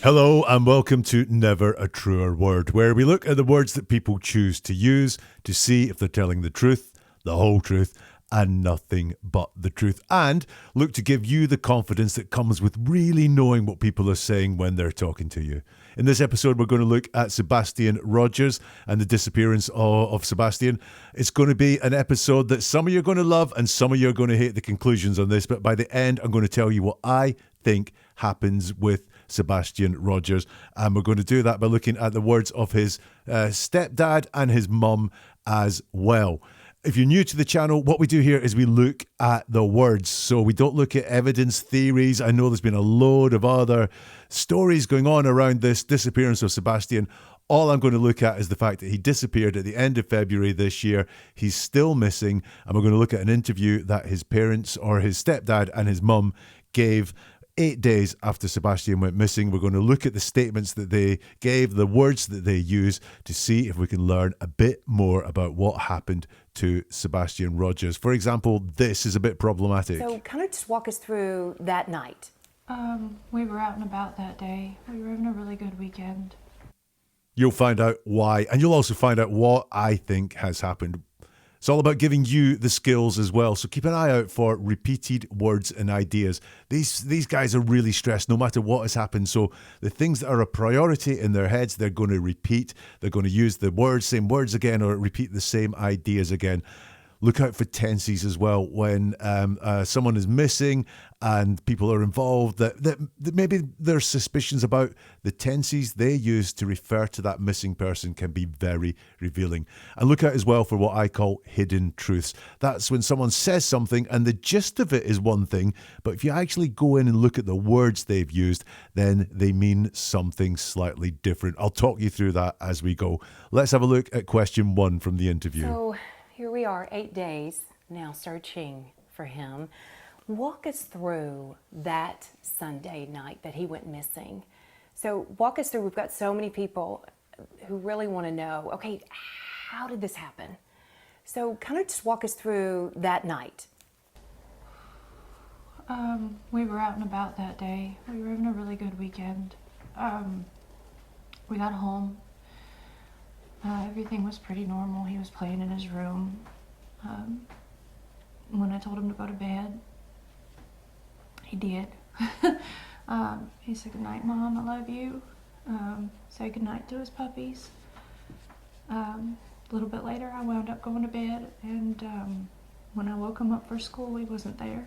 Hello and welcome to Never a Truer Word, where we look at the words that people choose to use to see if they're telling the truth, the whole truth, and nothing but the truth, and look to give you the confidence that comes with really knowing what people are saying when they're talking to you. In this episode, we're going to look at Sebastian Rogers and the disappearance of Sebastian. It's going to be an episode that some of you are going to love and some of you are going to hate the conclusions on this, but by the end, I'm going to tell you what I think happens with Sebastian Rogers, and we're going to do that by looking at the words of his stepdad and his mum as well. If you're new to the channel, what we do here is we look at the words. So we don't look at evidence, theories. I know there's been a load of other stories going on around this disappearance of Sebastian. All I'm going to look at is the fact that he disappeared at the end of February this year. He's still missing, and we're going to look at an interview that his parents, or his stepdad and his mum, gave 8 days after Sebastian went missing. We're going to look at the statements that they gave, the words that they use, to see if we can learn a bit more about what happened to Sebastian Rogers. For example, this is a bit problematic. So kind of just walk us through that night. We were out and about that day. We were having a really good weekend. You'll find out why, and you'll also find out what I think has happened. It's all about giving you the skills as well. So keep an eye out for repeated words and ideas. These guys are really stressed no matter what has happened. So the things that are a priority in their heads, they're going to repeat. They're going to use the same words again, or repeat the same ideas again. Look out for tenses as well when someone is missing and people are involved, that maybe their suspicions about the tenses they use to refer to that missing person can be very revealing. And look out as well for what I call hidden truths. That's when someone says something and the gist of it is one thing, but if you actually go in and look at the words they've used, then they mean something slightly different. I'll talk you through that as we go. Let's have a look at question 1 from the interview. So here we are, 8 days now searching for him. Walk us through that Sunday night that he went missing. So walk us through, we've got so many people who really want to know, okay, how did this happen? So kind of just walk us through that night. We were out and about that day. We were having a really good weekend. We got home. Everything was pretty normal. He was playing in his room. When I told him to go to bed, he did. He said, "Good night, Mom, I love you." Said goodnight to his puppies. A little bit later, I wound up going to bed, and when I woke him up for school, he wasn't there.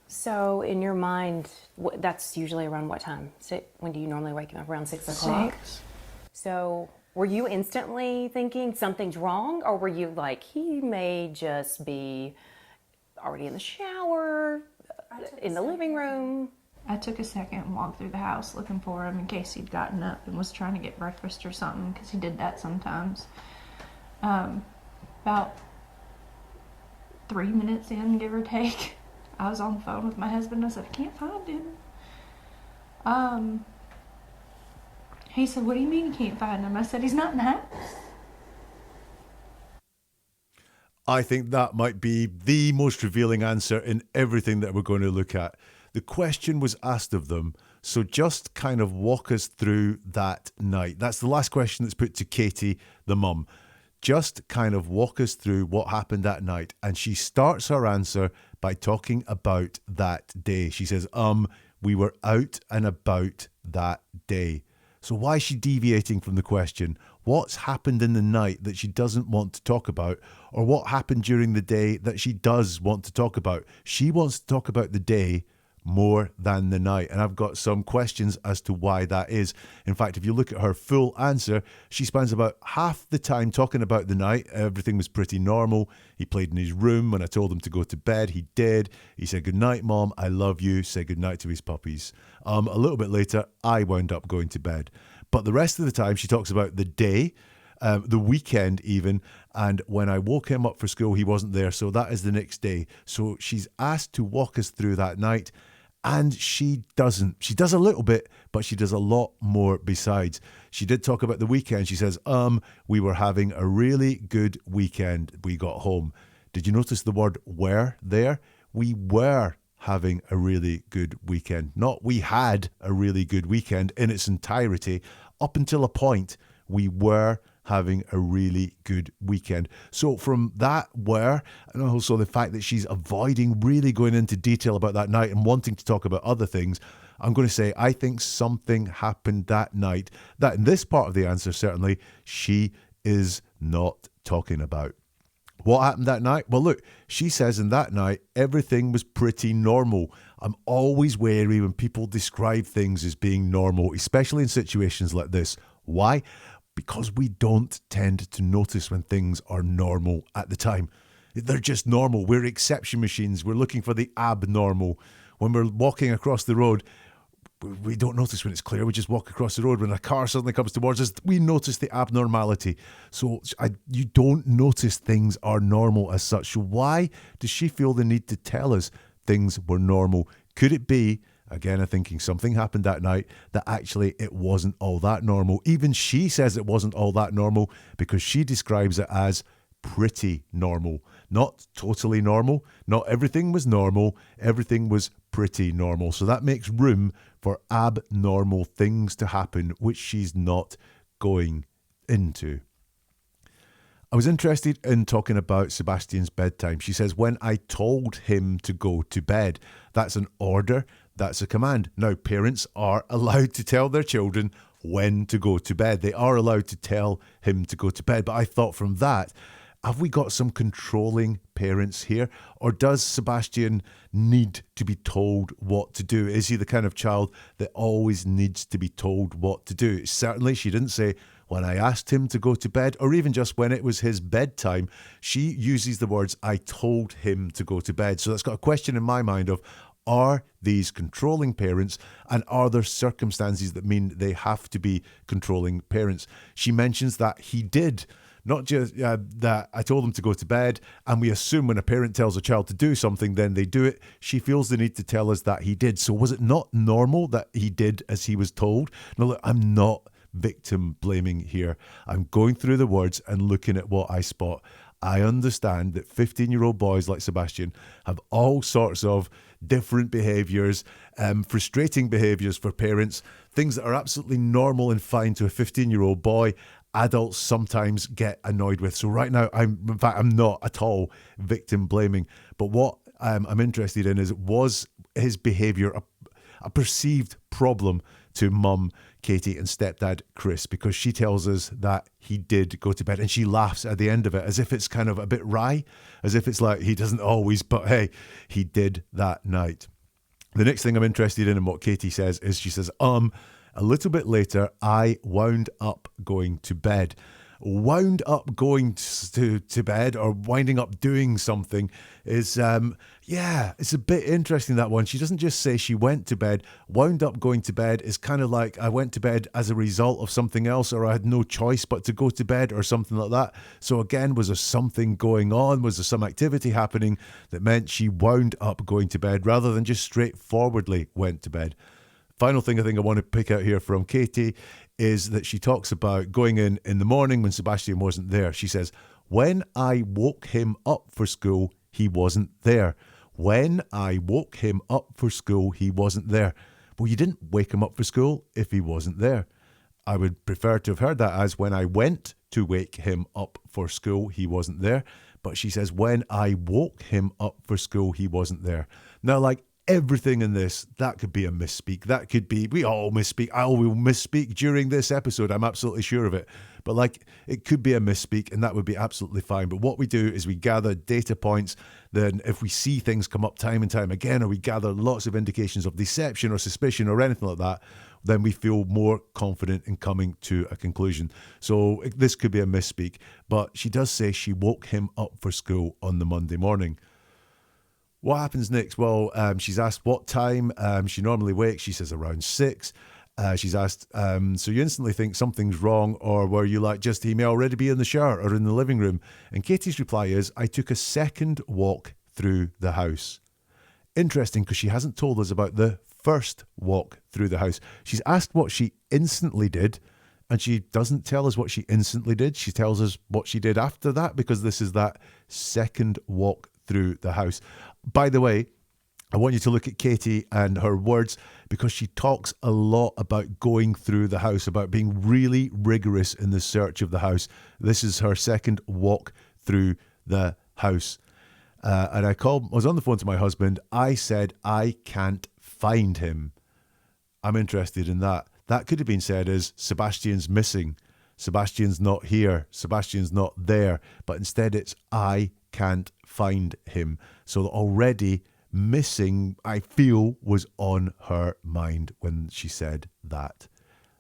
So in your mind, that's usually around what time? When do you normally wake him up? Around 6 o'clock? 6. So were you instantly thinking something's wrong, or were you like, he may just be already in the shower, in the living room? I took a second and walked through the house looking for him in case he'd gotten up and was trying to get breakfast or something, because he did that sometimes. About 3 minutes in, give or take, I was on the phone with my husband. I said, "I can't find him." He said, "What do you mean you can't find him?" I said, "He's not in the house." I think that might be the most revealing answer in everything that we're going to look at. The question was asked of them, so just kind of walk us through that night. That's the last question that's put to Katie, the mum. Just kind of walk us through what happened that night. And she starts her answer by talking about that day. She says, we were out and about that day. So why is she deviating from the question? What's happened in the night that she doesn't want to talk about? Or what happened during the day that she does want to talk about? She wants to talk about the day more than the night. And I've got some questions as to why that is. In fact, if you look at her full answer, she spends about half the time talking about the night. Everything was pretty normal. He played in his room. When I told him to go to bed, he did. He said, "Good night, Mom, I love you." Said good night to his puppies. A little bit later, I wound up going to bed. But the rest of the time, she talks about the day, the weekend even, and when I woke him up for school, he wasn't there, so that is the next day. So she's asked to walk us through that night, and she doesn't. She does a little bit, but she does a lot more besides. She did talk about the weekend. She says, we were having a really good weekend. We got home. Did you notice the word "were" there? We were having a really good weekend. Not we had a really good weekend in its entirety. Up until a point, we were having a really good weekend. So from that and also the fact that she's avoiding really going into detail about that night and wanting to talk about other things, I'm going to say I think something happened that night that in this part of the answer, certainly, she is not talking about. What happened that night? Well, look, she says in that night, everything was pretty normal. I'm always wary when people describe things as being normal, especially in situations like this. Why? Because we don't tend to notice when things are normal at the time. They're just normal. We're exception machines. We're looking for the abnormal. When we're walking across the road, we don't notice when it's clear. We just walk across the road. When a car suddenly comes towards us, we notice the abnormality. So you don't notice things are normal as such. So why does she feel the need to tell us things were normal? Could it be, again, I'm thinking something happened that night that actually it wasn't all that normal? Even she says it wasn't all that normal because she describes it as pretty normal, not totally normal. Not everything was normal. Everything was pretty normal. So that makes room for abnormal things to happen, which she's not going into. I was interested in talking about Sebastian's bedtime. She says, when I told him to go to bed, that's an order, that's a command. Now, parents are allowed to tell their children when to go to bed. They are allowed to tell him to go to bed. But I thought from that, have we got some controlling parents here? Or does Sebastian need to be told what to do? Is he the kind of child that always needs to be told what to do? Certainly, she didn't say, when I asked him to go to bed, or even just when it was his bedtime. She uses the words, I told him to go to bed. So that's got a question in my mind of, are these controlling parents, and are there circumstances that mean they have to be controlling parents? She mentions that he did. Not just that I told them to go to bed, and we assume when a parent tells a child to do something, then they do it. She feels the need to tell us that he did. So was it not normal that he did as he was told? Now, look, I'm not victim blaming here. I'm going through the words and looking at what I spot. I understand that 15-year-old boys like Sebastian have all sorts of different behaviours, frustrating behaviours for parents, things that are absolutely normal and fine to a 15-year-old boy. Adults sometimes get annoyed with. So right now, I'm not at all victim blaming. But what I'm interested in is, was his behaviour a perceived problem to mum, Katie, and stepdad, Chris? Because she tells us that he did go to bed, and she laughs at the end of it as if it's kind of a bit wry, as if it's like he doesn't always, but hey, he did that night. The next thing I'm interested in what Katie says is, she says, a little bit later, I wound up going to bed. Wound up going to bed, or winding up doing something, is, it's a bit interesting, that one. She doesn't just say she went to bed. Wound up going to bed is kind of like I went to bed as a result of something else, or I had no choice but to go to bed, or something like that. So again, was there something going on? Was there some activity happening that meant she wound up going to bed rather than just straightforwardly went to bed? Final thing I think I want to pick out here from Katie is that she talks about going in the morning when Sebastian wasn't there. She says, when I woke him up for school, he wasn't there. When I woke him up for school, he wasn't there. Well, you didn't wake him up for school if he wasn't there. I would prefer to have heard that as, when I went to wake him up for school, he wasn't there. But she says, when I woke him up for school, he wasn't there. Now, like everything in this, that could be a misspeak. That could be, we all misspeak. I will misspeak during this episode. I'm absolutely sure of it. But like, it could be a misspeak, and that would be absolutely fine. But what we do is we gather data points. Then if we see things come up time and time again, or we gather lots of indications of deception or suspicion or anything like that, then we feel more confident in coming to a conclusion. So this could be a misspeak. But she does say she woke him up for school on the Monday morning. What happens next? Well, she's asked what time she normally wakes. She says around 6. She's asked, so you instantly think something's wrong, or were you like, just he may already be in the shower or in the living room? And Katie's reply is, I took a second walk through the house. Interesting, because she hasn't told us about the first walk through the house. She's asked what she instantly did, and she doesn't tell us what she instantly did. She tells us what she did after that, because this is that second walk through the house. By the way, I want you to look at Katie and her words, because she talks a lot about going through the house, about being really rigorous in the search of the house. This is her second walk through the house. And I was on the phone to my husband. I said, I can't find him. I'm interested in that. That could have been said as Sebastian's missing. Sebastian's not here. Sebastian's not there. But instead it's I can't find him. So already missing, I feel, was on her mind when she said that.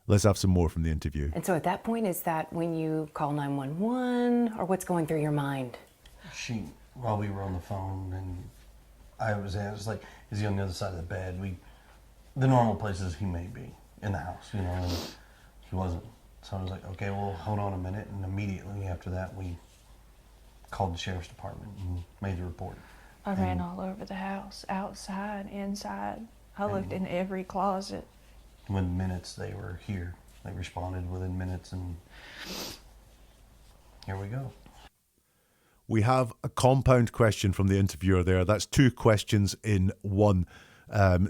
Let's have some more from the interview. And so at that point, is that when you call 911, or what's going through your mind? While we were on the phone, and I was like, is he on the other side of the bed? The normal places he may be in the house, and he wasn't. So I was like, okay, well, hold on a minute. And immediately after that, we called the sheriff's department and made the report. I ran all over the house, outside, inside. I looked in every closet. Within minutes, they were here. They responded within minutes, and here we go. We have a compound question from the interviewer there. That's two questions in one.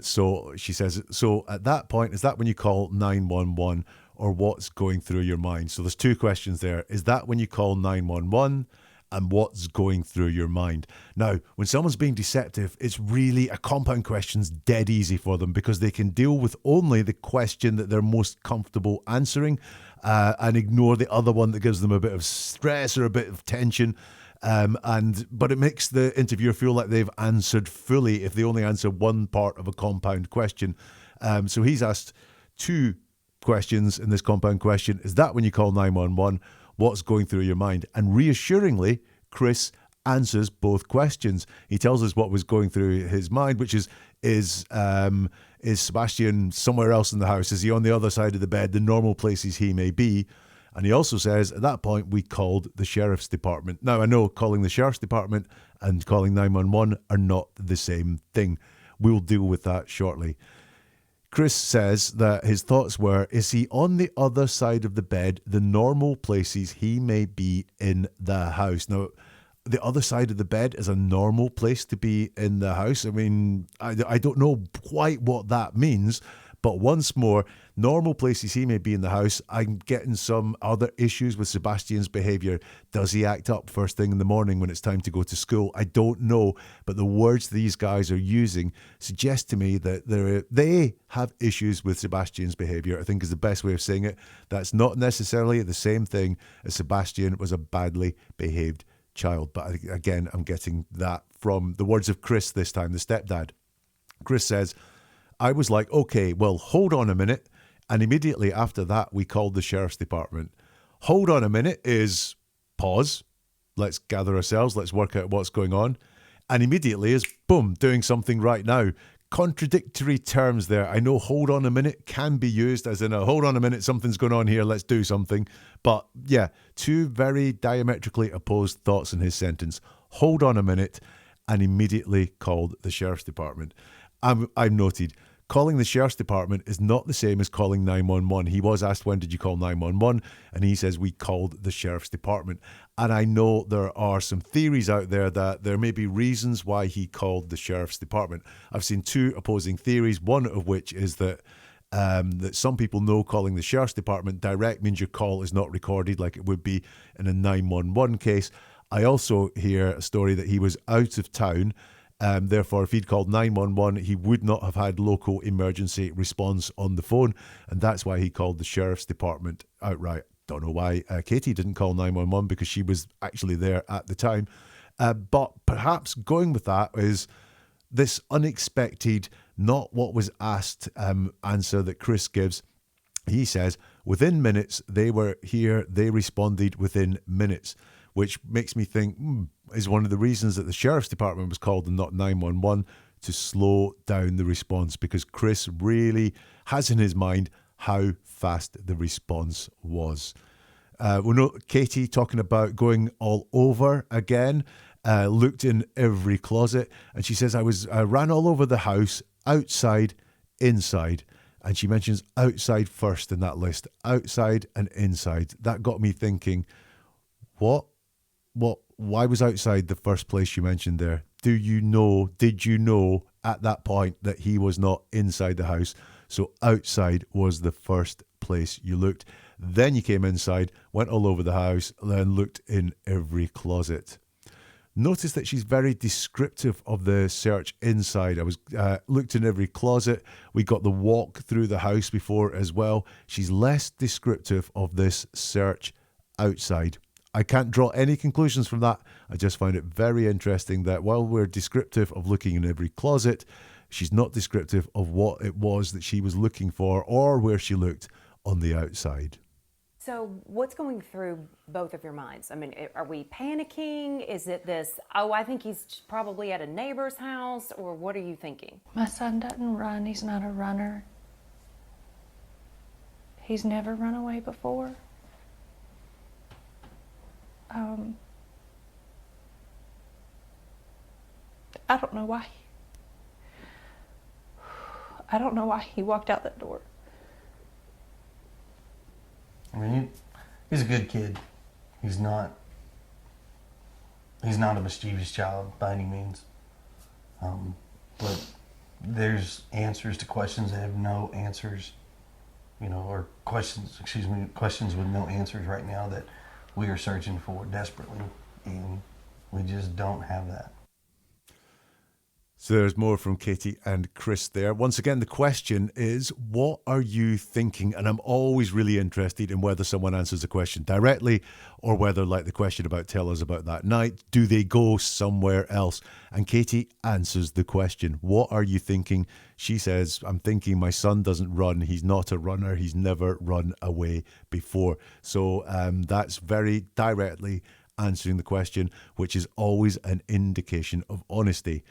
So she says, so at that point, is that when you call 911, or what's going through your mind? So there's two questions there. Is that when you call 911, and what's going through your mind? Now, when someone's being deceptive, it's really, a compound question's dead easy for them, because they can deal with only the question that they're most comfortable answering, and ignore the other one that gives them a bit of stress or a bit of tension. But it makes the interviewer feel like they've answered fully if they only answer one part of a compound question. So he's asked two questions in this compound question. Is that when you call 911? What's going through your mind? And reassuringly, Chris answers both questions. He tells us what was going through his mind, which is Sebastian somewhere else in the house? Is he on the other side of the bed, the normal places he may be? And he also says, at that point, we called the sheriff's department. Now, I know calling the sheriff's department and calling 911 are not the same thing. We'll deal with that shortly. Chris says that his thoughts were, is he on the other side of the bed, the normal places he may be in the house? Now, the other side of the bed is a normal place to be in the house. I mean, I don't know quite what that means, but once more, normal places he may be in the house. I'm getting some other issues with Sebastian's behaviour. Does he act up first thing in the morning when it's time to go to school? I don't know, but the words these guys are using suggest to me that they have issues with Sebastian's behaviour, I think is the best way of saying it. That's not necessarily the same thing as Sebastian was a badly behaved child. But again, I'm getting that from the words of Chris this time, the stepdad. Chris says, I was like, okay, well, hold on a minute. And immediately after that, we called the sheriff's department. Hold on a minute is pause. Let's gather ourselves. Let's work out what's going on. And immediately is, boom, doing something right now. Contradictory terms there. I know hold on a minute can be used as in a hold on a minute, something's going on here, let's do something. But yeah, two very diametrically opposed thoughts in his sentence. Hold on a minute and immediately called the sheriff's department. I've noted, calling the sheriff's department is not the same as calling 911. He was asked, when did you call 911? And he says, we called the sheriff's department. And I know there are some theories out there that there may be reasons why he called the sheriff's department. I've seen two opposing theories, one of which is that some people know calling the sheriff's department direct means your call is not recorded like it would be in a 911 case. I also hear a story that he was out of town. Therefore, if he'd called 911, he would not have had local emergency response on the phone. And that's why he called the sheriff's department outright. Don't know why Katie didn't call 911, because she was actually there at the time. But perhaps going with that is this unexpected, not what was asked answer that Chris gives. He says, within minutes, they were here. They responded within minutes, which makes me think, is one of the reasons that the sheriff's department was called and not 911, to slow down the response, because Chris really has in his mind how fast the response was. We know Katie talking about going all over again, looked in every closet, and she says, I ran all over the house, outside, inside. And she mentions outside first in that list, outside and inside. That got me thinking, why was outside the first place you mentioned there? Did you know at that point that he was not inside the house. So outside was the first place you looked. Then you came inside, went all over the house, then looked in every closet. Notice that she's very descriptive of the search inside. I was looked in every closet. We got the walk through the house before as well. She's less descriptive of this search outside. I can't draw any conclusions from that. I just find it very interesting that while we're descriptive of looking in every closet, she's not descriptive of what it was that she was looking for or where she looked on the outside. So what's going through both of your minds? I mean, are we panicking? Is it this, oh, I think he's probably at a neighbor's house, or what are you thinking? My son doesn't run. He's not a runner. He's never run away before. I don't know why. I don't know why he walked out that door. I mean, he's a good kid. He's not a mischievous child by any means. But there's answers to questions that have no answers, or questions with no answers right now that we are searching for desperately, and we just don't have that. So there's more from Katie and Chris there. Once again, the question is, what are you thinking? And I'm always really interested in whether someone answers the question directly or whether, like the question about tell us about that night, do they go somewhere else? And Katie answers the question. What are you thinking? She says, I'm thinking my son doesn't run. He's not a runner. He's never run away before. So that's very directly answering the question, which is always an indication of honesty.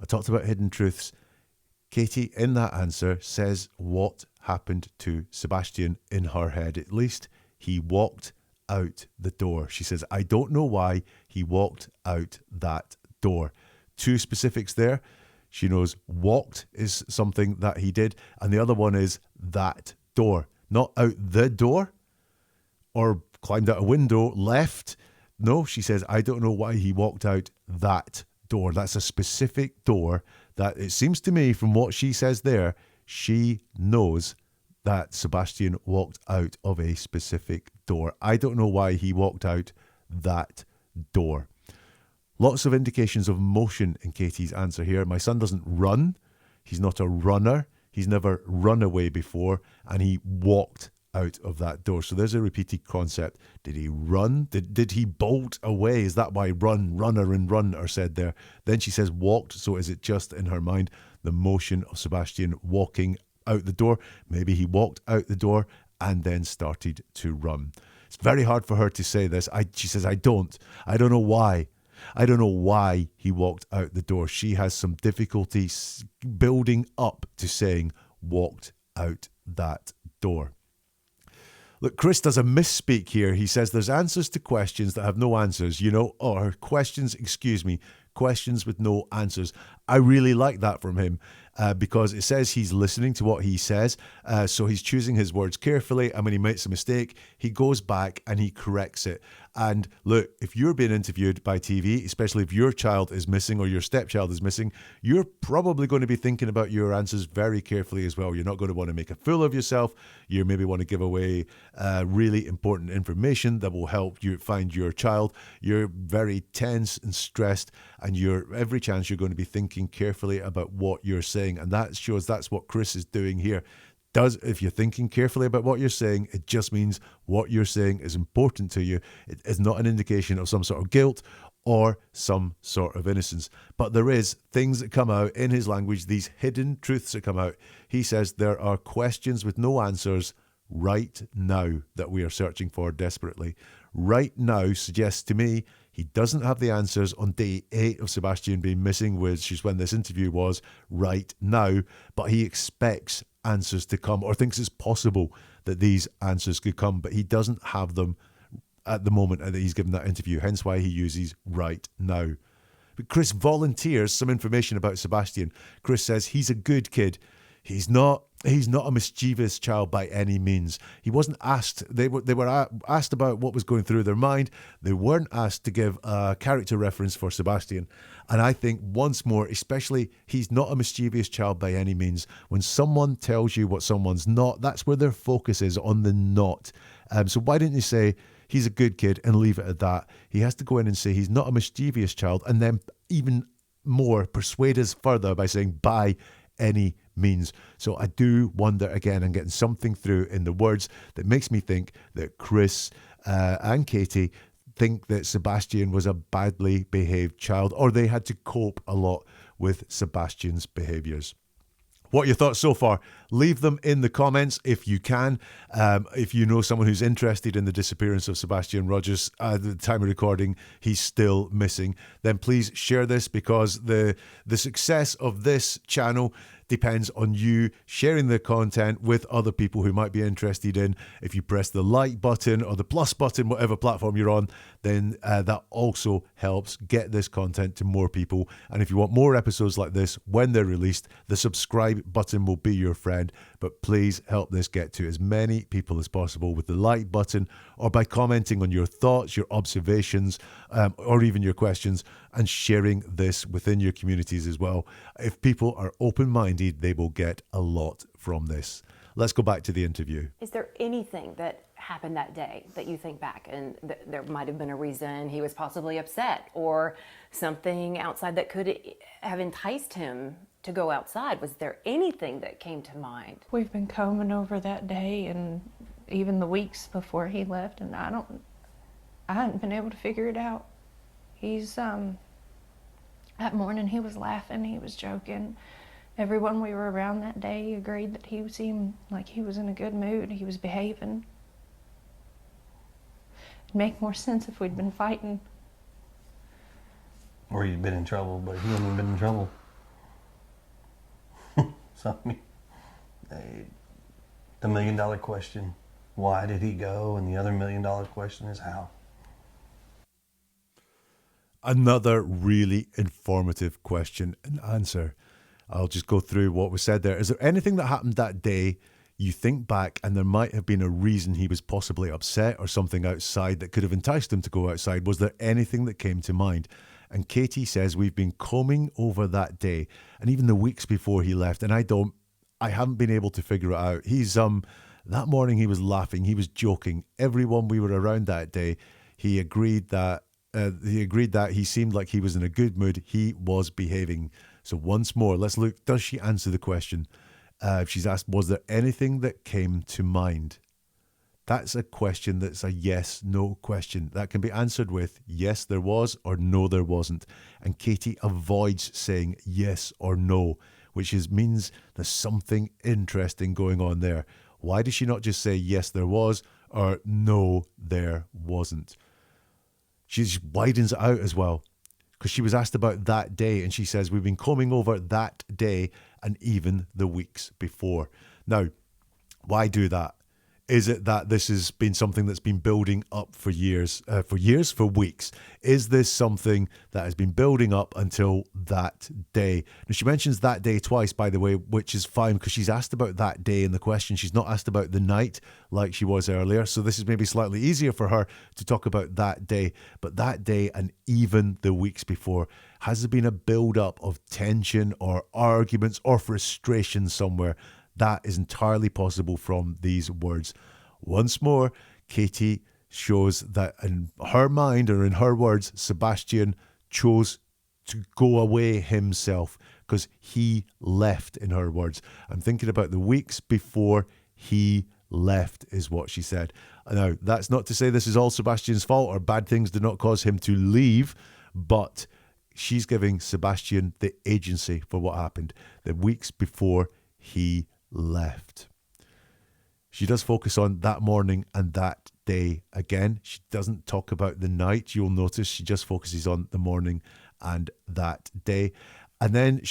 I talked about hidden truths. Katie, in that answer, says what happened to Sebastian in her head. At least he walked out the door. She says, I don't know why he walked out that door. Two specifics there. She knows walked is something that he did, and the other one is that door. Not out the door or climbed out a window, left. No, she says, I don't know why he walked out that door. That's a specific door that it seems to me from what she says there, she knows that Sebastian walked out of a specific door. I don't know why he walked out that door. Lots of indications of motion in Katie's answer here. My son doesn't run. He's not a runner. He's never run away before, and he walked out of that door. So there's a repeated concept. Did he run? Did he bolt away? Is that why runner and run are said there? Then she says walked. So is it just in her mind the motion of Sebastian walking out the door? Maybe he walked out the door and then started to run. It's very hard for her to say this. She says, I don't know why. I don't know why he walked out the door. She has some difficulty building up to saying walked out that door. Look, Chris does a misspeak here. He says there's answers to questions that have no answers, or questions with no answers. I really like that from him because it says he's listening to what he says. So he's choosing his words carefully. And when he makes a mistake, he goes back and he corrects it. And look, if you're being interviewed by TV, especially if your child is missing or your stepchild is missing, you're probably going to be thinking about your answers very carefully as well. You're not going to want to make a fool of yourself. You maybe want to give away really important information that will help you find your child. You're very tense and stressed, and every chance you're going to be thinking carefully about what you're saying. And that shows that's what Chris is doing here. If you're thinking carefully about what you're saying, it just means what you're saying is important to you. It is not an indication of some sort of guilt or some sort of innocence. But there is things that come out in his language, these hidden truths that come out. He says there are questions with no answers right now that we are searching for desperately. Right now suggests to me he doesn't have the answers on day 8 of Sebastian being missing, which is when this interview was, right now, but he expects answers to come, or thinks it's possible that these answers could come, but he doesn't have them at the moment that he's given that interview, hence why he uses right now. But Chris volunteers some information about Sebastian. Chris says he's a good kid. He's not He's not a mischievous child by any means. He wasn't asked. They were asked about what was going through their mind. They weren't asked to give a character reference for Sebastian. And I think once more, especially, he's not a mischievous child by any means. When someone tells you what someone's not, that's where their focus is, on the not. So why didn't you say he's a good kid and leave it at that? He has to go in and say he's not a mischievous child, and then even more persuade us further by saying by any means. So I do wonder, again, I'm getting something through in the words that makes me think that Chris and Katie think that Sebastian was a badly behaved child, or they had to cope a lot with Sebastian's behaviours. What are your thoughts so far? Leave them in the comments if you can. If you know someone who's interested in the disappearance of Sebastian Rogers, at the time of recording, he's still missing, then please share this, because the success of this channel depends on you sharing the content with other people who might be interested in. If you press the like button or the plus button, whatever platform you're on, then that also helps get this content to more people. And if you want more episodes like this when they're released, the subscribe button will be your friend. But please help this get to as many people as possible with the like button, or by commenting on your thoughts, your observations, or even your questions, and sharing this within your communities as well. If people are open-minded, they will get a lot from this. Let's go back to the interview. Is there anything that happened that day that you think back and there might have been a reason he was possibly upset, or something outside that could have enticed him to go outside? Was there anything that came to mind? We've been combing over that day and even the weeks before he left, and I hadn't been able to figure it out. He's, that morning he was laughing, he was joking. Everyone we were around that day agreed that he seemed like he was in a good mood, he was behaving. It'd make more sense if we'd been fighting. Or he'd been in trouble, but he hadn't been in trouble. So, I mean, the $1 million question, why did he go? And the other $1 million question is how. Another really informative question and answer. I'll just go through what was said there. Is there anything that happened that day you think back and there might have been a reason he was possibly upset, or something outside that could have enticed him to go outside? Was there anything that came to mind? And Katie says, we've been combing over that day and even the weeks before he left, and I haven't been able to figure it out. He's that morning he was laughing, he was joking. Everyone we were around that day, he agreed that he seemed like he was in a good mood. He was behaving. So once more, let's look. Does she answer the question? She's asked, was there anything that came to mind? That's a question that's a yes/no question. That can be answered with yes, there was, or no, there wasn't. And Katie avoids saying yes or no, which means there's something interesting going on there. Why does she not just say yes, there was, or no, there wasn't? She widens it out as well, because she was asked about that day and she says, we've been combing over that day and even the weeks before. Now, why do that? Is it that this has been something that's been building up for for weeks? Is this something that has been building up until that day? Now, she mentions that day twice, by the way, which is fine, because she's asked about that day in the question. She's not asked about the night like she was earlier. So this is maybe slightly easier for her to talk about that day. But that day and even the weeks before, has there been a build up of tension or arguments or frustration somewhere? That is entirely possible from these words. Once more, Katie shows that in her mind, or in her words, Sebastian chose to go away himself because he left, in her words. I'm thinking about the weeks before he left, is what she said. Now, that's not to say this is all Sebastian's fault or bad things did not cause him to leave, but she's giving Sebastian the agency for what happened the weeks before he left. She does focus on that morning and that day again. She doesn't talk about the night. You'll notice she just focuses on the morning and that day. And then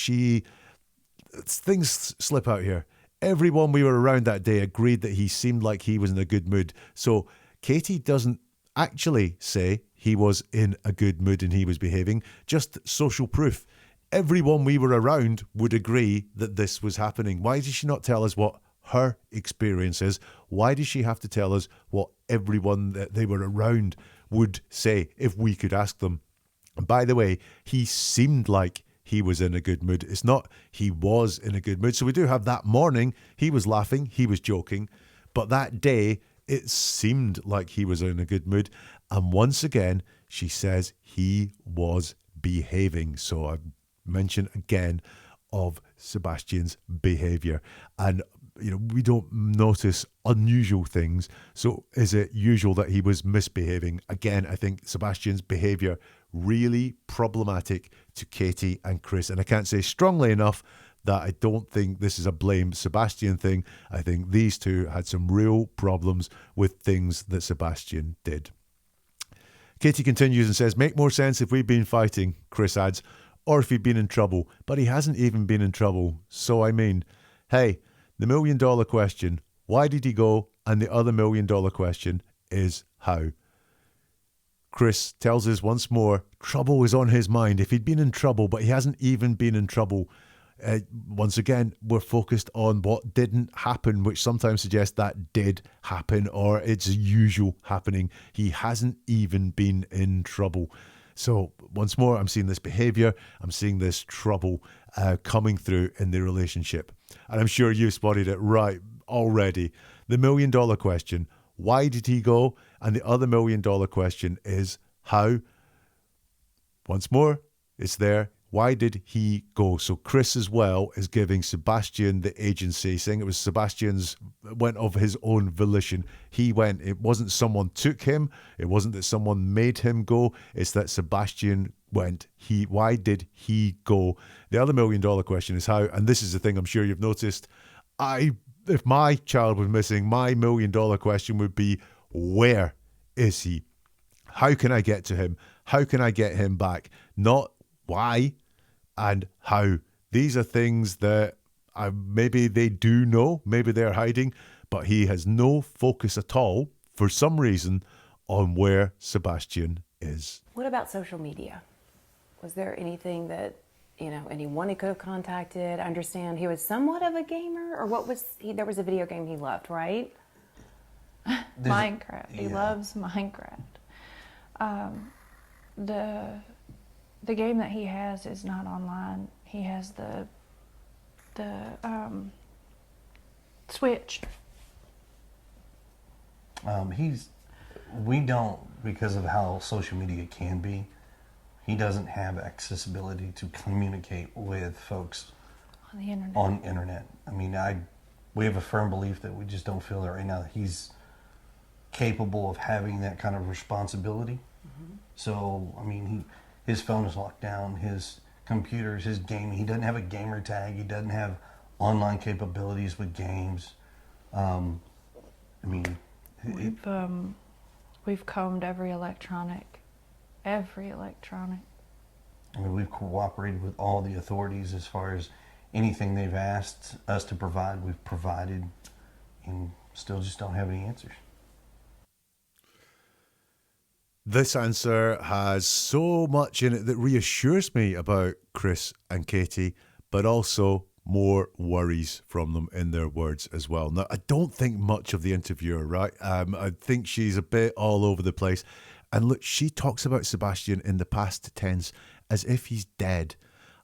things slip out here. Everyone we were around that day agreed that he seemed like he was in a good mood. So Katie doesn't actually say he was in a good mood and he was behaving, just social proof. everyone we were around would agree that this was happening. Why did she not tell us what her experience is? Why does she have to tell us what everyone that they were around would say if we could ask them? And by the way, he seemed like he was in a good mood. It's not he was in a good mood. So we do have that morning, he was laughing, he was joking. But that day, it seemed like he was in a good mood. And once again, she says he was behaving. So I mention again of Sebastian's behavior. And we don't notice unusual things. So is it usual that he was misbehaving? Again, I think Sebastian's behavior really problematic to Katie and Chris. And I can't say strongly enough that I don't think this is a blame Sebastian thing. I think these two had some real problems with things that Sebastian did. Katie continues and says, make more sense if we've been fighting, Chris adds, or if he'd been in trouble. But he hasn't even been in trouble. So I mean, hey, the $1 million question, why did he go? And the other $1 million question is how? Chris tells us once more, trouble is on his mind. If he'd been in trouble, but he hasn't even been in trouble. Once again, we're focused on what didn't happen, which sometimes suggests that did happen or it's usual happening. He hasn't even been in trouble. So once more, I'm seeing this behavior, I'm seeing this trouble coming through in the relationship. And I'm sure you've spotted it right already. The $1 million question, why did he go? And the other $1 million question is how? Once more, it's there. Why did he go? So Chris as well is giving Sebastian the agency, saying it was Sebastian's, went of his own volition. He went. It wasn't someone took him. It wasn't that someone made him go. It's that Sebastian went. Why did he go? The other $1 million question is how, and this is the thing I'm sure you've noticed. If my child was missing, my $1 million question would be, where is he? How can I get to him? How can I get him back? Not why and how. These are things that maybe they do know, maybe they're hiding, but he has no focus at all, for some reason, on where Sebastian is. What about social media? Was there anything that, anyone he could have contacted? I understand he was somewhat of a gamer, or what was he? There was a video game he loved, right? Minecraft. He loves Minecraft. The game that he has is not online. He has the Switch. We don't, because of how social media can be, he doesn't have accessibility to communicate with folks On the internet. on internet. I mean, we have a firm belief that we just don't feel that right now that he's capable of having that kind of responsibility. Mm-hmm. So, I mean, his phone is locked down, his computers, his gaming. He doesn't have a gamer tag. He doesn't have online capabilities with games. We've combed every electronic. I mean, we've cooperated with all the authorities as far as anything they've asked us to provide, we've provided, and still just don't have any answers. This answer has so much in it that reassures me about Chris and Katie, but also more worries from them in their words as well. Now, I don't think much of the interviewer, right? I think she's a bit all over the place. And look, she talks about Sebastian in the past tense as if he's dead.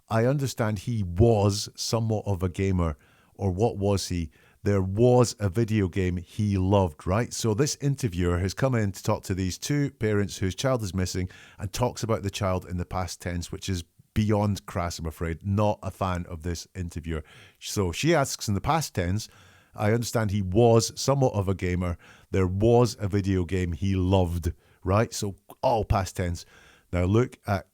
I understand he was somewhat of a gamer, or what was he? There was a video game he loved, right? So this interviewer has come in to talk to these two parents whose child is missing and talks about the child in the past tense, which is beyond crass, I'm afraid. Not a fan of this interviewer. So she asks in the past tense, I understand he was somewhat of a gamer. There was a video game he loved, right? So all past tense. Now look at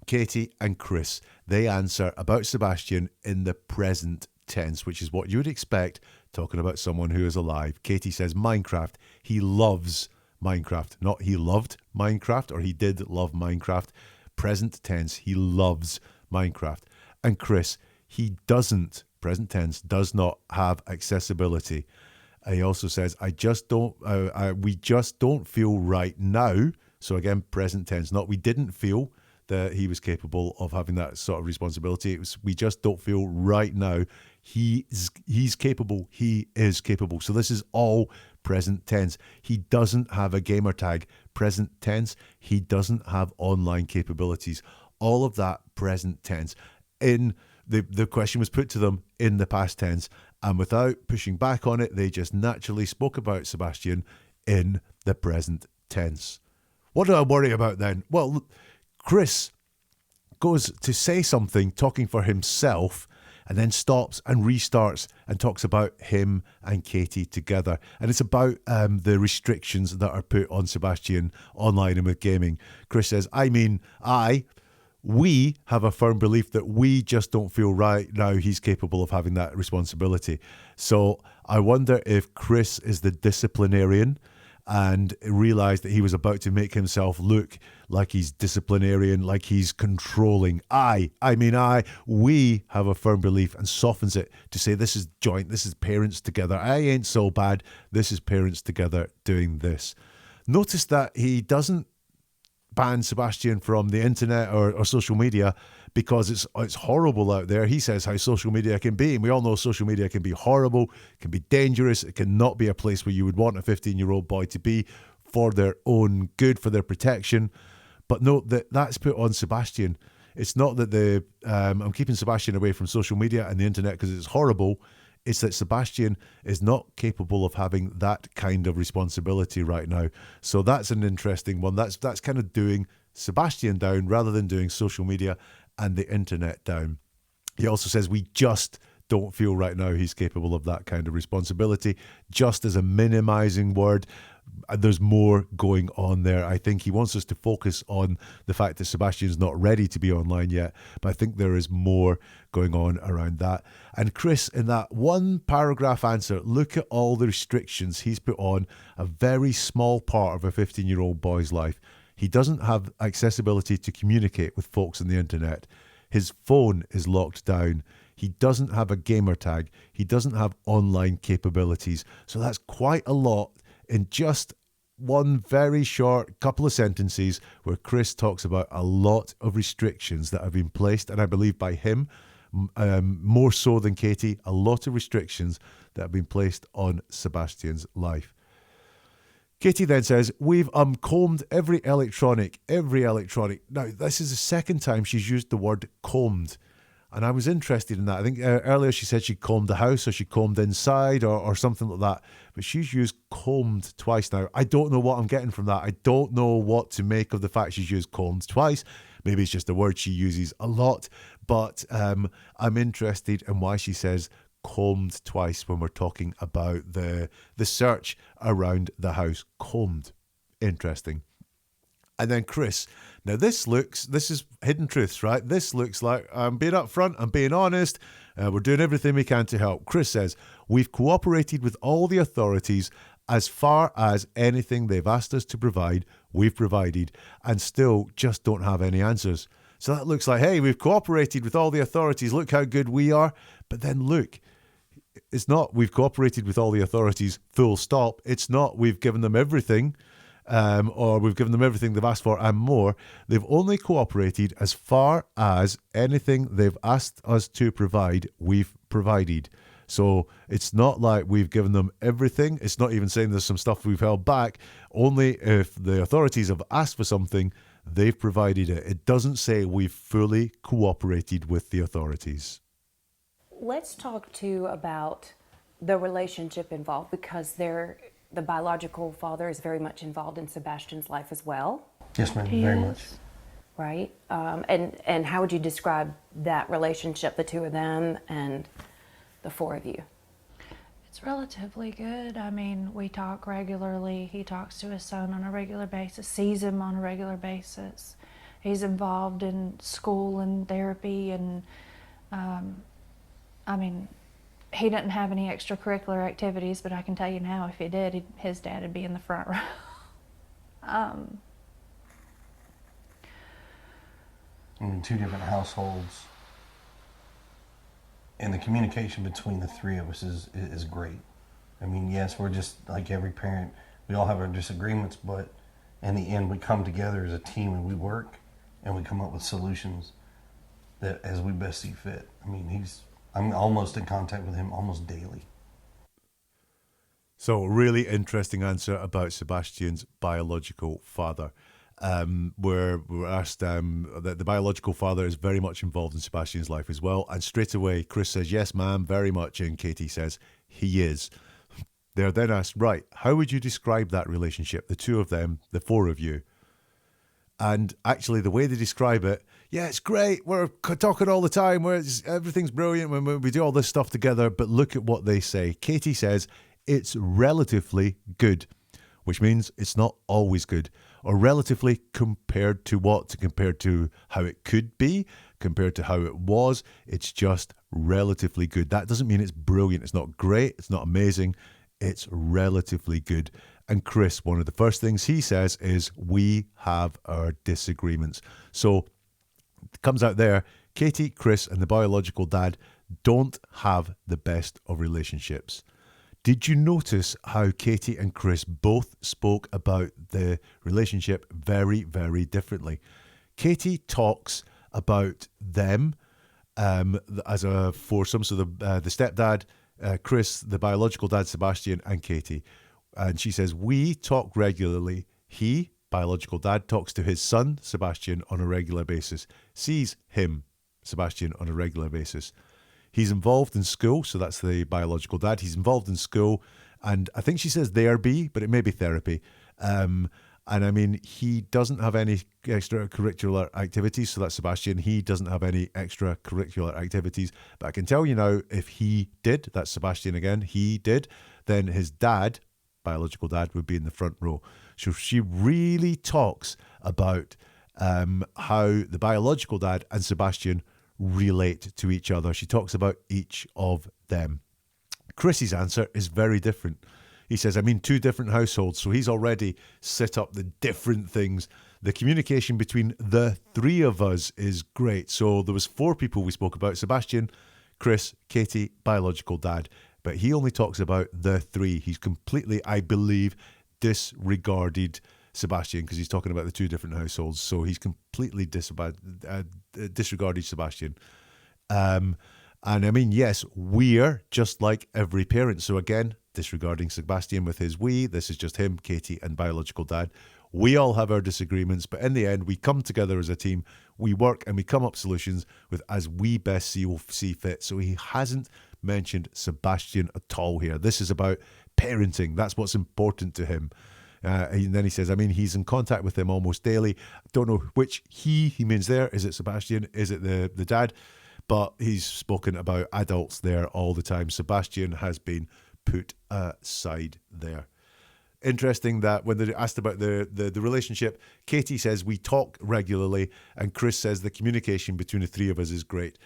Katie and Chris. They answer about Sebastian in the present tense, which is what you would expect talking about someone who is alive. Katie says Minecraft. He loves Minecraft. Not he loved Minecraft or he did love Minecraft. Present tense, he loves Minecraft. And Chris, he doesn't, present tense, does not have accessibility. He also says, we just don't feel right now. So again, present tense, not we didn't feel that he was capable of having that sort of responsibility. We just don't feel right now he's capable. He is capable. So this is all present tense. He doesn't have a gamer tag. Present tense. He doesn't have online capabilities. All of that present tense. In the question was put to them in the past tense, and without pushing back on it, they just naturally spoke about Sebastian in the present tense. What do I worry about then? Well, Chris goes to say something talking for himself and then stops and restarts and talks about him and Katie together. And it's about the restrictions that are put on Sebastian online and with gaming. Chris says, we have a firm belief that we just don't feel right now he's capable of having that responsibility. So I wonder if Chris is the disciplinarian and realised that he was about to make himself look like he's disciplinarian, like he's controlling. We have a firm belief, and softens it to say this is joint, this is parents together. I ain't so bad, this is parents together doing this. Notice that he doesn't ban Sebastian from the internet or social media because it's horrible out there. He says how social media can be, and we all know social media can be horrible, can be dangerous, it cannot be a place where you would want a 15-year-old boy to be for their own good, for their protection. But note that that's put on Sebastian. It's not that I'm keeping Sebastian away from social media and the internet because it's horrible. It's that Sebastian is not capable of having that kind of responsibility right now. So that's an interesting one. That's kind of doing Sebastian down rather than doing social media and the internet down. He also says we just don't feel right now he's capable of that kind of responsibility. Just as a minimizing word. There's more going on there. I think he wants us to focus on the fact that Sebastian's not ready to be online yet, but I think there is more going on around that. And Chris, in that one paragraph answer, look at all the restrictions he's put on a very small part of a 15-year-old boy's life. He doesn't have accessibility to communicate with folks on the internet. His phone is locked down. He doesn't have a gamer tag. He doesn't have online capabilities. So that's quite a lot in just one very short couple of sentences where Chris talks about a lot of restrictions that have been placed, and I believe by him, more so than Katie, a lot of restrictions that have been placed on Sebastian's life. Katie then says, we've combed every electronic. Now, this is the second time she's used the word combed. And I was interested in that. I think earlier she said she combed the house or she combed inside or something like that. But she's used combed twice now. I don't know what I'm getting from that. I don't know what to make of the fact she's used combed twice. Maybe it's just a word she uses a lot. But I'm interested in why she says combed twice when we're talking about the search around the house. Combed. Interesting. And then Chris, now this is hidden truths, right? This looks like I'm being upfront, I'm being honest, we're doing everything we can to help. Chris says, we've cooperated with all the authorities as far as anything they've asked us to provide, we've provided, and still just don't have any answers. So that looks like, hey, we've cooperated with all the authorities, look how good we are. But then look, it's not we've cooperated with all the authorities, full stop. It's not we've given them everything. Or we've given them everything they've asked for and more. They've only cooperated as far as anything they've asked us to provide, we've provided. So it's not like we've given them everything. It's not even saying there's some stuff we've held back. Only if the authorities have asked for something, they've provided it. It doesn't say we've fully cooperated with the authorities. Let's talk too about the relationship involved, because the biological father is very much involved in Sebastian's life as well. Yes, ma'am, very much. Right? And how would you describe that relationship, the two of them and the four of you? It's relatively good. I mean, we talk regularly. He talks to his son on a regular basis, sees him on a regular basis. He's involved in school and therapy, and I mean, he didn't have any extracurricular activities, but I can tell you now, if he did, his dad would be in the front row. In two different households, and the communication between the three of us is great. I mean, yes, we're just like every parent. We all have our disagreements, but in the end, we come together as a team and we work and we come up with solutions that as we best see fit. I mean, I'm almost in contact with him almost daily. So, really interesting answer about Sebastian's biological father. Where we were asked that the biological father is very much involved in Sebastian's life as well. And straight away, Chris says, yes, ma'am, very much. And Katie says, he is. They're then asked, right, how would you describe that relationship, the two of them, the four of you? And actually, the way they describe it, yeah, it's great. We're talking all the time. Everything's brilliant when we do all this stuff together. But look at what they say. Katie says, it's relatively good, which means it's not always good. Or relatively compared to what? Compared to how it could be, compared to how it was. It's just relatively good. That doesn't mean it's brilliant. It's not great. It's not amazing. It's relatively good. And Chris, one of the first things he says is, we have our disagreements. So it comes out there, Katie, Chris, and the biological dad don't have the best of relationships. Did you notice how Katie and Chris both spoke about the relationship very, very differently? Katie talks about them as a foursome, so the stepdad, Chris, the biological dad, Sebastian, and Katie. And she says, we talk regularly. He, biological dad, talks to his son, Sebastian, on a regular basis, sees him, Sebastian, on a regular basis. He's involved in school, so that's the biological dad. He's involved in school, and I think she says therapy, but it may be therapy. And I mean, he doesn't have any extracurricular activities, so that's Sebastian. He doesn't have any extracurricular activities. But I can tell you now, if he did, that's Sebastian again, he did, then his dad, biological dad, would be in the front row. So she really talks about how the biological dad and Sebastian relate to each other. She talks about each of them. Chris's answer is very different. He says, I mean, two different households. So he's already set up the different things. The communication between the three of us is great. So there was four people we spoke about: Sebastian, Chris, Katie, biological dad. But he only talks about the three. He's completely, I believe, disregarded Sebastian, because he's talking about the two different households. So he's completely disregarded Sebastian. And I mean, yes, we're just like every parent. So again, disregarding Sebastian with his we, this is just him, Katie, and biological dad. We all have our disagreements, but in the end, we come together as a team. We work and we come up solutions with as we best see fit. So he hasn't mentioned Sebastian at all here. This is about parenting. That's what's important to him. And then he says, I mean, he's in contact with him almost daily. I don't know which he means there. Is it Sebastian? Is it the dad? But he's spoken about adults there all the time. Sebastian has been put aside there. Interesting that when they're asked about the relationship, Katie says we talk regularly, and Chris says the communication between the three of us is great.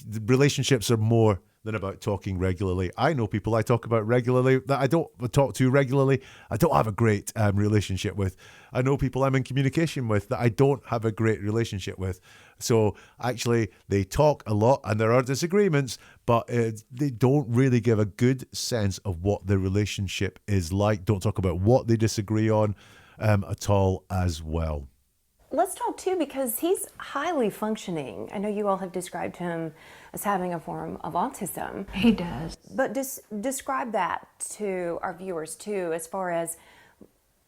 The relationships are more than about talking regularly. I know people I talk about regularly that I don't talk to regularly. I don't have a great relationship with. I know people I'm in communication with that I don't have a great relationship with. So actually, they talk a lot and there are disagreements, but they don't really give a good sense of what the relationship is like. Don't talk about what they disagree on at all as well. Let's talk too, because he's highly functioning. I know you all have described him as having a form of autism. He does. But describe that to our viewers too, as far as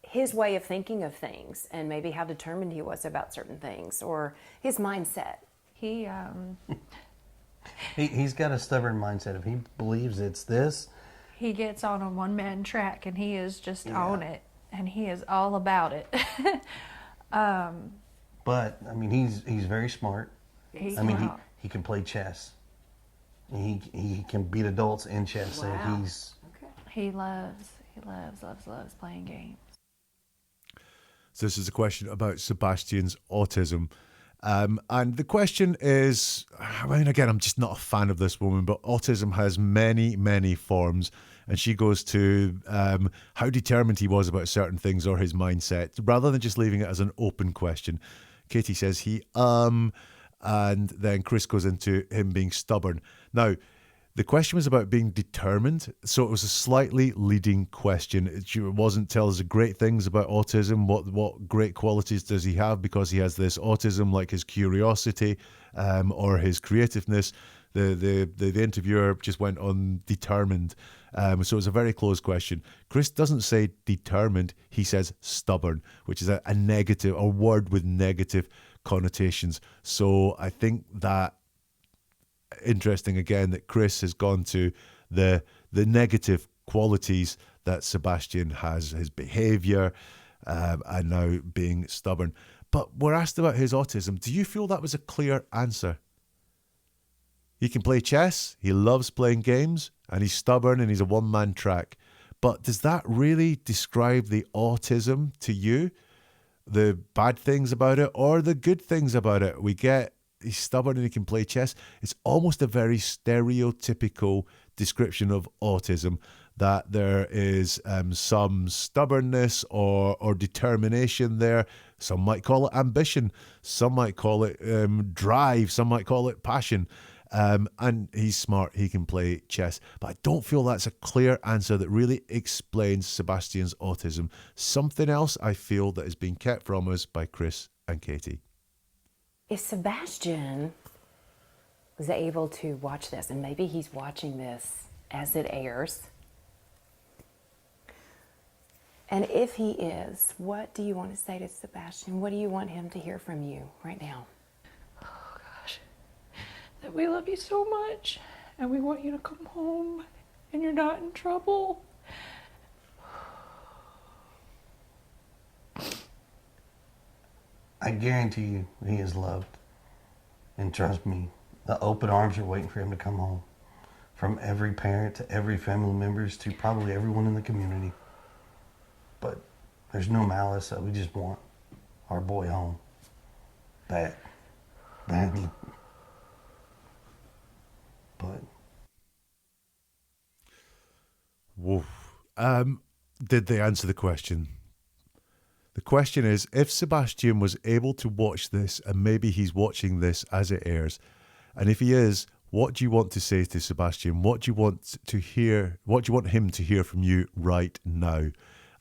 his way of thinking of things and maybe how determined he was about certain things, or his mindset. He He's got a stubborn mindset. If he believes it's this, he gets on a one-man track and he is just on it, and he is all about it. but I mean, he's very smart. He's I mean, smart. he can play chess. He can beat adults in chess. Wow. So he's He loves playing games. So this is a question about Sebastian's autism. And the question is, I mean, again, I'm just not a fan of this woman, but autism has many, many forms. And she goes to how determined he was about certain things or his mindset, rather than just leaving it as an open question. Katie says and then Chris goes into him being stubborn. Now, The question was about being determined, so it was a slightly leading question. It wasn't tell us great things about autism. What great qualities does he have because he has this autism, like his curiosity or his creativeness. The interviewer just went on determined. So it was a very close question. Chris doesn't say determined, he says stubborn, which is a negative, a word with negative connotations. So I think that interesting again that Chris has gone to the negative qualities that Sebastian has, his behaviour, and now being stubborn. But we're asked about his autism. Do you feel that was a clear answer? He can play chess, he loves playing games, and he's stubborn and he's a one-man track. But does that really describe the autism to you? The bad things about it or the good things about it? We get he's stubborn and he can play chess. It's almost a very stereotypical description of autism, that there is some stubbornness or determination there. Some might call it ambition. Some might call it drive. Some might call it passion. And he's smart. He can play chess. But I don't feel that's a clear answer that really explains Sebastian's autism. Something else I feel that has been kept from us by Chris and Katie. If Sebastian was able to watch this, and maybe he's watching this as it airs, and if he is, what do you want to say to Sebastian? What do you want him to hear from you right now? Oh gosh, that we love you so much and we want you to come home and you're not in trouble. I guarantee you he is loved. And trust me, the open arms are waiting for him to come home. From every parent to every family members to probably everyone in the community. But there's no malice. We just want our boy home. Badly. But Whoa. Did they answer the question? The question is, if Sebastian was able to watch this, and maybe he's watching this as it airs, and if he is, what do you want to say to Sebastian? What do you want to hear? What do you want him to hear from you right now?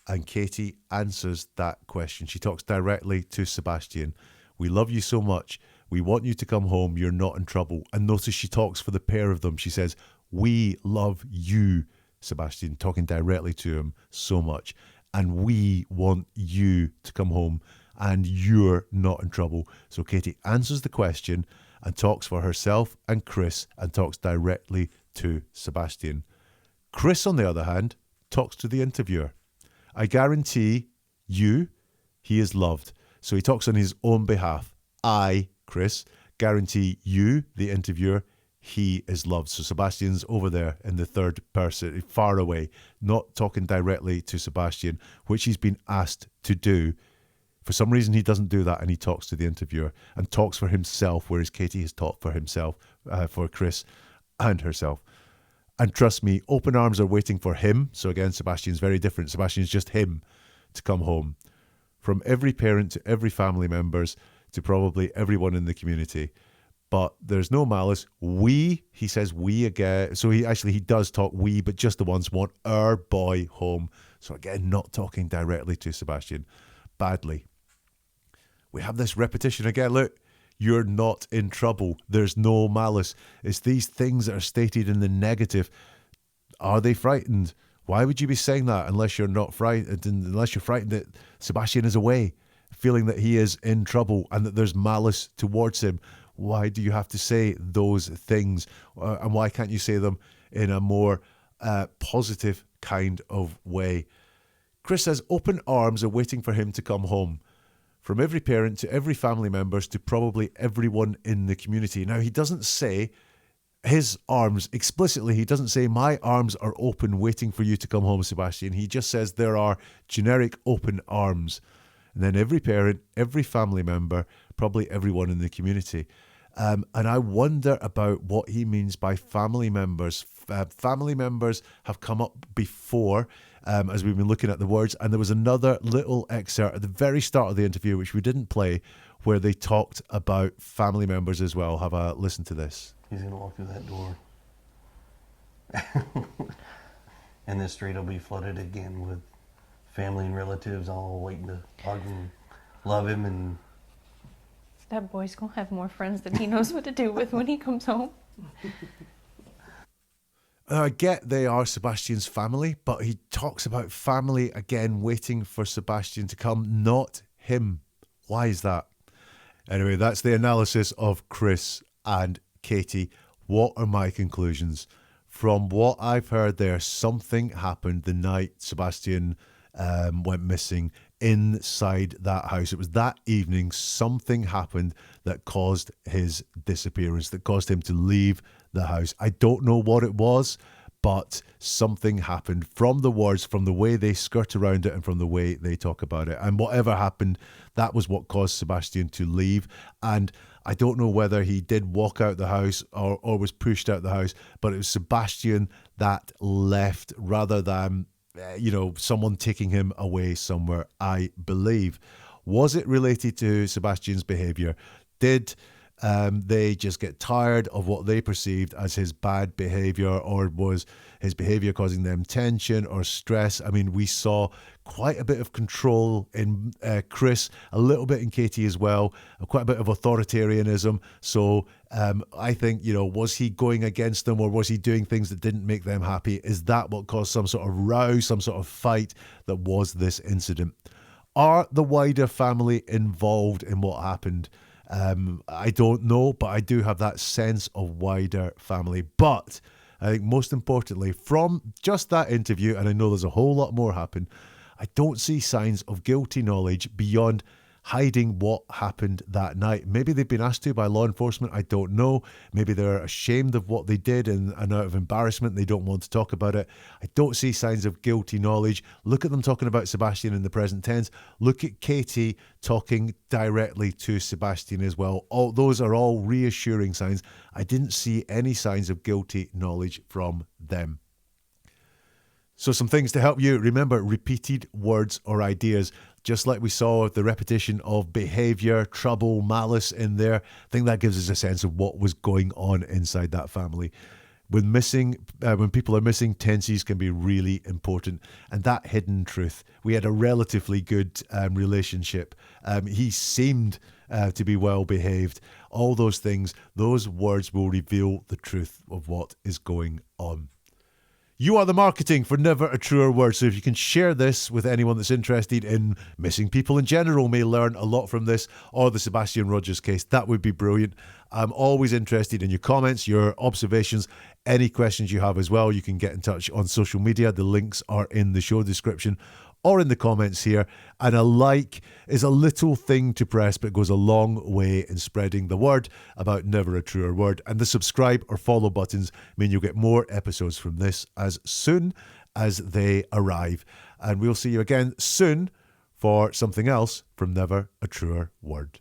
And Katie answers that question. She talks directly to Sebastian. We love you so much. We want you to come home. You're not in trouble. And notice she talks for the pair of them. She says, we love you, Sebastian, talking directly to him so much. And we want you to come home and you're not in trouble. So Katie answers the question and talks for herself and Chris and talks directly to Sebastian. Chris, on the other hand, talks to the interviewer. I guarantee you he is loved. So he talks on his own behalf. I, Chris, guarantee you, the interviewer, he is loved. So Sebastian's over there in the third person, far away, not talking directly to Sebastian, which he's been asked to do. For some reason, he doesn't do that, and he talks to the interviewer and talks for himself, whereas Katie has talked for himself, for Chris and herself. And trust me, open arms are waiting for him. So again, Sebastian's very different. Sebastian's just him to come home. From every parent to every family members to probably everyone in the community. But there's no malice. He says we again. So he does talk we, but just the ones want our boy home. So again, not talking directly to Sebastian. Badly. We have this repetition again. Look, you're not in trouble. There's no malice. It's these things that are stated in the negative. Are they frightened? Why would you be saying that unless you're not frightened? Unless you're frightened that Sebastian is away, feeling that he is in trouble and that there's malice towards him. Why do you have to say those things? And why can't you say them in a more positive kind of way? Chris says open arms are waiting for him to come home. From every parent to every family members to probably everyone in the community. Now, he doesn't say his arms explicitly. He doesn't say my arms are open waiting for you to come home, Sebastian. He just says there are generic open arms. And then every parent, every family member, probably everyone in the community. And I wonder about what he means by family members. Family members have come up before as we've been looking at the words. And there was another little excerpt at the very start of the interview, which we didn't play, where they talked about family members as well. Have a listen to this. He's going to walk through that door. And the street will be flooded again with family and relatives all waiting to hug and love him. And That boy's gonna have more friends than he knows what to do with when he comes home. I get they are Sebastian's family, but he talks about family again waiting for Sebastian to come, not him. Why is that? Anyway, that's the analysis of Chris and Katie. What are my conclusions? From what I've heard there, something happened the night Sebastian went missing inside that house. It was that evening something happened that caused his disappearance, that caused him to leave the house. I don't know what it was, but something happened from the words, from the way they skirt around it, and from the way they talk about it. And whatever happened, that was what caused Sebastian to leave. And I don't know whether he did walk out the house or was pushed out the house, but it was Sebastian that left rather than, someone taking him away somewhere, I believe. Was it related to Sebastian's behaviour? Did they just get tired of what they perceived as his bad behaviour, or was his behaviour causing them tension or stress? I mean, we saw quite a bit of control in Chris, a little bit in Katie as well, quite a bit of authoritarianism. So I think, was he going against them, or was he doing things that didn't make them happy? Is that what caused some sort of row, some sort of fight that was this incident? Are the wider family involved in what happened? I don't know, but I do have that sense of wider family. But I think most importantly, from just that interview, and I know there's a whole lot more happen, I don't see signs of guilty knowledge beyond hiding what happened that night. Maybe they've been asked to by law enforcement, I don't know. Maybe they're ashamed of what they did and out of embarrassment they don't want to talk about it. I don't see signs of guilty knowledge. Look at them talking about Sebastian in the present tense. Look at Katie talking directly to Sebastian as well. All those are all reassuring signs. I didn't see any signs of guilty knowledge from them. So some things to help you. Remember, repeated words or ideas. Just like we saw the repetition of behaviour, trouble, malice in there, I think that gives us a sense of what was going on inside that family. When people are missing, tenses can be really important. And that hidden truth. We had a relatively good relationship. He seemed to be well behaved. All those things, those words will reveal the truth of what is going on. You are the marketing for Never a Truer Word. So if you can share this with anyone that's interested in missing people in general, may learn a lot from this, or the Sebastian Rogers case, that would be brilliant. I'm always interested in your comments, your observations, any questions you have as well. You can get in touch on social media. The links are in the show description or in the comments here. And a like is a little thing to press, but goes a long way in spreading the word about Never a Truer Word. And the subscribe or follow buttons mean you'll get more episodes from this as soon as they arrive. And we'll see you again soon for something else from Never a Truer Word.